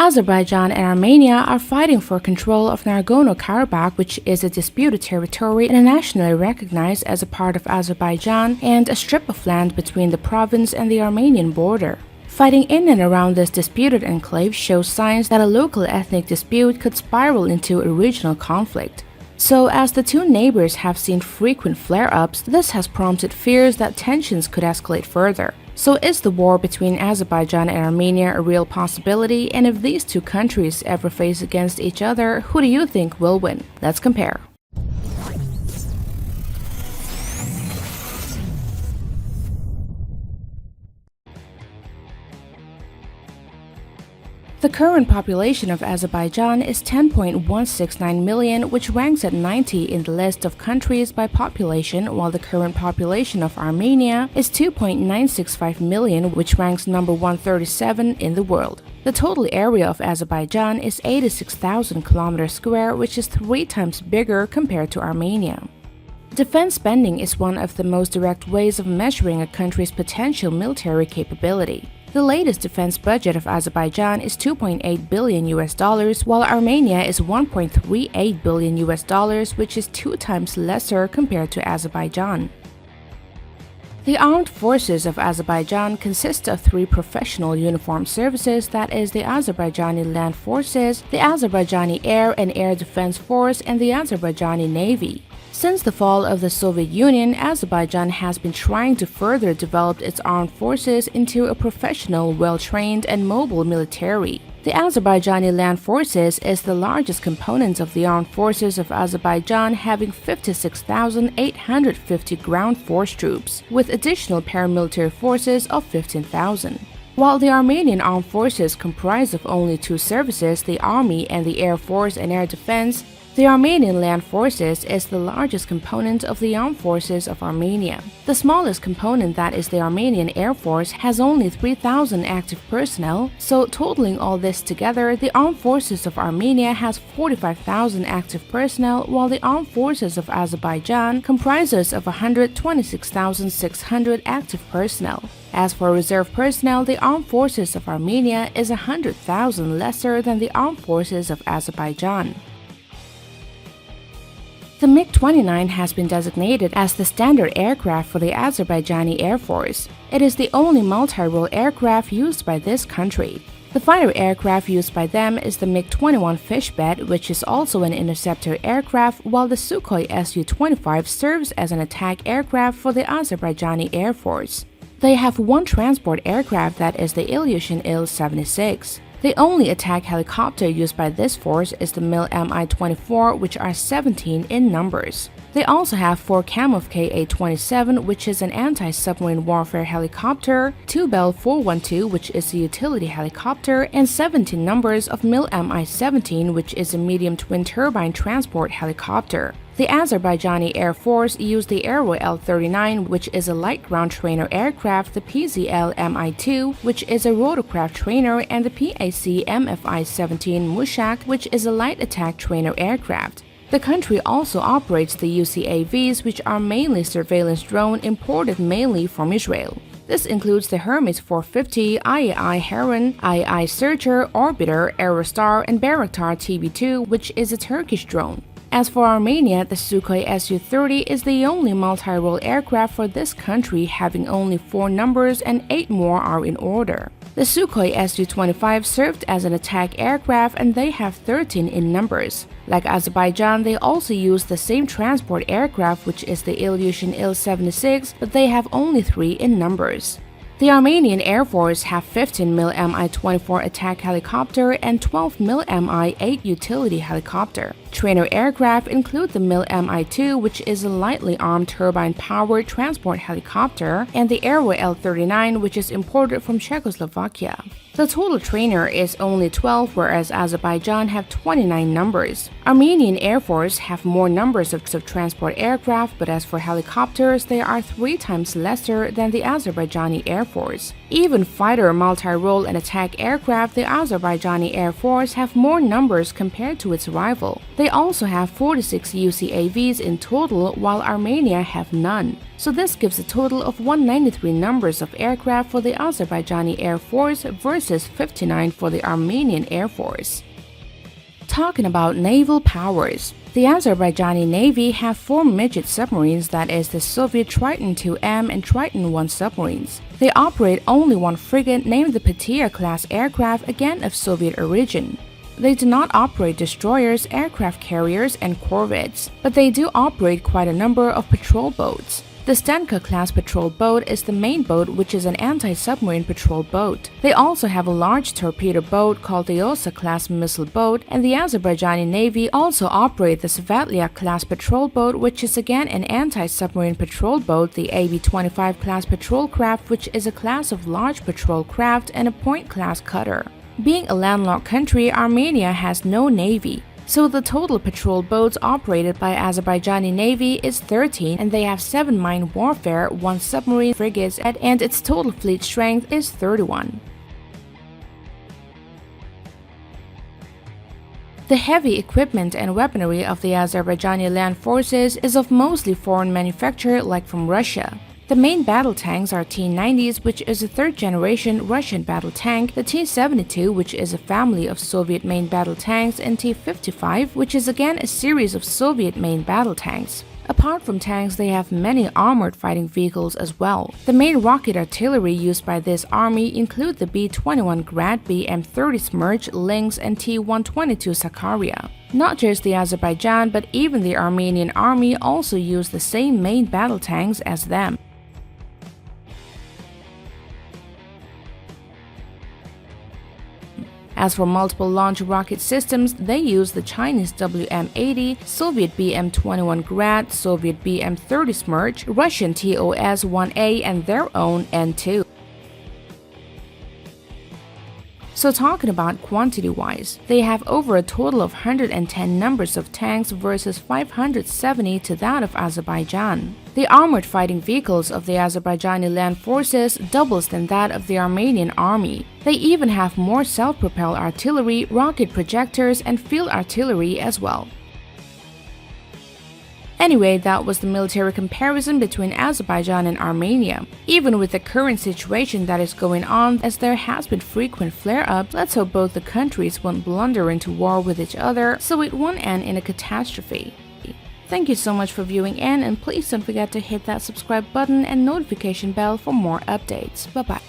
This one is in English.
Azerbaijan and Armenia are fighting for control of Nagorno-Karabakh, which is a disputed territory internationally recognized as a part of Azerbaijan and a strip of land between the province and the Armenian border. Fighting in and around this disputed enclave shows signs that a local ethnic dispute could spiral into a regional conflict. So, as the two neighbors have seen frequent flare-ups, this has prompted fears that tensions could escalate further. So, is the war between Azerbaijan and Armenia a real possibility? And if these two countries ever face against each other, who do you think will win? Let's compare. The current population of Azerbaijan is 10.169 million, which ranks at 90 in the list of countries by population, while the current population of Armenia is 2.965 million, which ranks number 137 in the world. The total area of Azerbaijan is 86,000 kilometers square, which is 3 times bigger compared to Armenia. Defense spending is one of the most direct ways of measuring a country's potential military capability. The latest defense budget of Azerbaijan is $2.8 billion, while Armenia is $1.38 billion, which is 2 times lesser compared to Azerbaijan. The armed forces of Azerbaijan consist of 3 professional uniformed services, that is the Azerbaijani Land Forces, the Azerbaijani Air and Air Defense Force, and the Azerbaijani Navy. Since the fall of the Soviet Union, Azerbaijan has been trying to further develop its armed forces into a professional, well-trained, and mobile military. The Azerbaijani Land Forces is the largest component of the armed forces of Azerbaijan, having 56,850 ground force troops, with additional paramilitary forces of 15,000. While the Armenian armed forces comprise of only 2 services, the Army and the Air Force and Air Defense, the Armenian Land Forces is the largest component of the armed forces of Armenia. The smallest component, that is the Armenian Air Force, has only 3,000 active personnel, so totaling all this together, the armed forces of Armenia has 45,000 active personnel, while the armed forces of Azerbaijan comprises of 126,600 active personnel. As for reserve personnel, the armed forces of Armenia is 100,000 lesser than the armed forces of Azerbaijan. The MiG-29 has been designated as the standard aircraft for the Azerbaijani Air Force. It is the only multi-role aircraft used by this country. The fighter aircraft used by them is the MiG-21 Fishbed, which is also an interceptor aircraft, while the Sukhoi Su-25 serves as an attack aircraft for the Azerbaijani Air Force. They have 1 transport aircraft, that is the Ilyushin Il-76. The only attack helicopter used by this force is the Mi-24, which are 17 in numbers. They also have 4 Kamov Ka-27, which is an anti-submarine warfare helicopter, 2 Bell 412, which is a utility helicopter, and 17 numbers of Mi-17, which is a medium twin-turbine transport helicopter. The Azerbaijani Air Force used the Aero L-39, which is a light ground trainer aircraft, the PZL Mi-2, which is a rotorcraft trainer, and the PAC MFI-17 Mushak, which is a light attack trainer aircraft. The country also operates the UCAVs, which are mainly surveillance drone imported mainly from Israel. This includes the Hermes 450, IAI Heron, IAI Searcher, Orbiter, Aerostar, and Bayraktar TB2, which is a Turkish drone. As for Armenia, the Sukhoi Su-30 is the only multi-role aircraft for this country, having only 4 numbers and 8 more are in order. The Sukhoi Su-25 served as an attack aircraft and they have 13 in numbers. Like Azerbaijan, they also use the same transport aircraft, which is the Ilyushin Il-76, but they have only 3 in numbers. The Armenian Air Force have 15 Mi-24 attack helicopter and 12 Mi-8 utility helicopter. Trainer aircraft include the Mi-2, which is a lightly armed turbine-powered transport helicopter, and the Aero L-39, which is imported from Czechoslovakia. The total trainer is only 12, whereas Azerbaijan have 29 numbers. Armenian Air Force have more numbers of transport aircraft, but as for helicopters, they are 3 times lesser than the Azerbaijani Air Force. Even fighter, multi-role, and attack aircraft, the Azerbaijani Air Force have more numbers compared to its rival. They also have 46 UCAVs in total, while Armenia have none. So this gives a total of 193 numbers of aircraft for the Azerbaijani Air Force versus 59 for the Armenian Air Force. Talking about naval powers, the Azerbaijani Navy have 4 midget submarines, that is the Soviet Triton IIM and Triton I submarines. They operate only one frigate named the Petia-class aircraft, again of Soviet origin. They do not operate destroyers, aircraft carriers, and corvettes, but they do operate quite a number of patrol boats. The Stenka-class patrol boat is the main boat, which is an anti-submarine patrol boat. They also have a large torpedo boat called the Osa-class missile boat, and the Azerbaijani Navy also operate the Svatlia-class patrol boat, which is again an anti-submarine patrol boat, the AB-25-class patrol craft, which is a class of large patrol craft, and a point-class cutter. Being a landlocked country, Armenia has no navy. So the total patrol boats operated by Azerbaijani Navy is 13, and they have 7 mine warfare, 1 submarine frigates, and its total fleet strength is 31. The heavy equipment and weaponry of the Azerbaijani land forces is of mostly foreign manufacture, like from Russia. The main battle tanks are T-90s, which is a third-generation Russian battle tank, the T-72, which is a family of Soviet main battle tanks, and T-55, which is again a series of Soviet main battle tanks. Apart from tanks, they have many armored fighting vehicles as well. The main rocket artillery used by this army include the B-21 Grad, BM-30 Smerch, Lynx, and T-122 Sakarya. Not just the Azerbaijan, but even the Armenian army also use the same main battle tanks as them. As for multiple launch rocket systems, they use the Chinese WM-80, Soviet BM-21 Grad, Soviet BM-30 Smerch, Russian TOS-1A, and their own N-2. So talking about quantity-wise, they have over a total of 110 numbers of tanks versus 570 to that of Azerbaijan. The armored fighting vehicles of the Azerbaijani land forces doubles than that of the Armenian army. They even have more self-propelled artillery, rocket projectors, and field artillery as well. Anyway, that was the military comparison between Azerbaijan and Armenia. Even with the current situation that is going on, as there has been frequent flare-ups, let's hope both the countries won't blunder into war with each other, so it won't end in a catastrophe. Thank you so much for viewing in, and please don't forget to hit that subscribe button and notification bell for more updates. Bye bye.